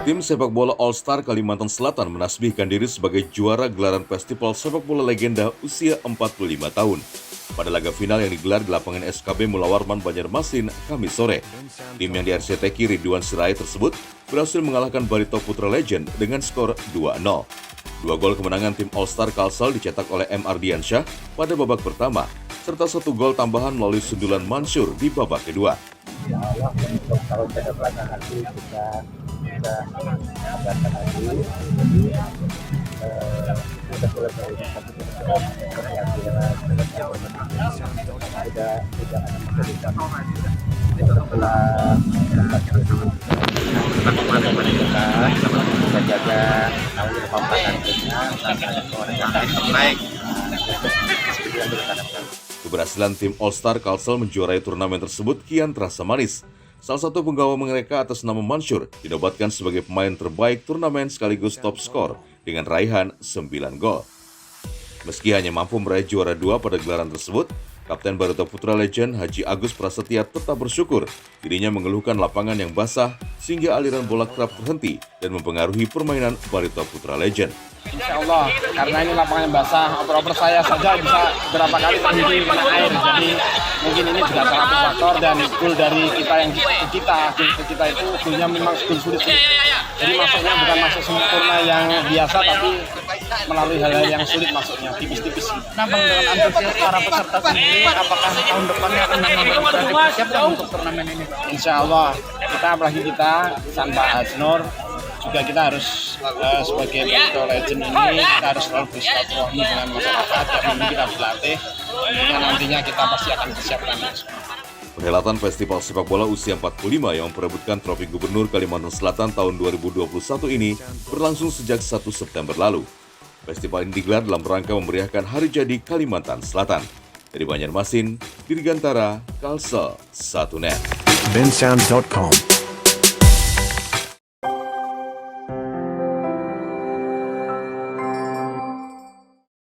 Tim sepak bola All-Star Kalimantan Selatan menasbihkan diri sebagai juara gelaran festival sepak bola legenda usia 45 tahun. Pada laga final yang digelar di lapangan SKB Mula Warman, Banjarmasin, Kamis sore. Tim yang di-RCTI Ridwan Sirait tersebut berhasil mengalahkan Barito Putra Legend dengan skor 2-0. Dua gol kemenangan tim All-Star Kalsel dicetak oleh M. Ardiansyah pada babak pertama, serta satu gol tambahan melalui sundulan Mansur di babak kedua. Ya Allah, untuk tahun ke depan nanti kita abarkan lagi. Kita selesai tidak ada kesulitan setelah kita jaga kekompakan timnya sampai yang baik. Keberhasilan tim All-Star Kalsel menjuarai turnamen tersebut kian terasa manis. Salah satu penggawa mereka atas nama Mansur dinobatkan sebagai pemain terbaik turnamen sekaligus top skor dengan raihan 9 gol. Meski hanya mampu meraih juara 2 pada gelaran tersebut, Kapten Barito Putra Legend Haji Agus Prasetya tetap bersyukur dirinya mengeluhkan lapangan yang basah sehingga aliran bola kerap terhenti dan mempengaruhi permainan Barito Putra Legend. Insya Allah, karena ini lapangan basah, oper-oper saya saja bisa berapa kali terhenti kena air. Jadi mungkin ini juga salah satu faktor, dan gol dari kita itu golnya memang gol sulit. Jadi masuknya bukan masuk sempurna yang biasa, tapi melalui hal-hal yang sulit masuknya, tipis-tipis. Nah Bang, dengan antusias para peserta sendiri, apakah tahun depannya akan mempersiapkan untuk turnamen ini? Insya Allah, apalagi kita tanpa Aznur, juga kita harus sebagai Barito Legend ini kita harus selalu bersilaturahmi dengan masyarakat, dan kita berlatih, dan nantinya kita pasti akan persiapkan. Perhelatan Festival Sepak Bola Usia 45 yang memperebutkan Trofi Gubernur Kalimantan Selatan tahun 2021 ini berlangsung sejak 1 September lalu. Festival ini digelar dalam rangka memeriahkan Hari Jadi Kalimantan Selatan. Dari Banjarmasin, Dirgantara, Kalsel, 1net. bensound.com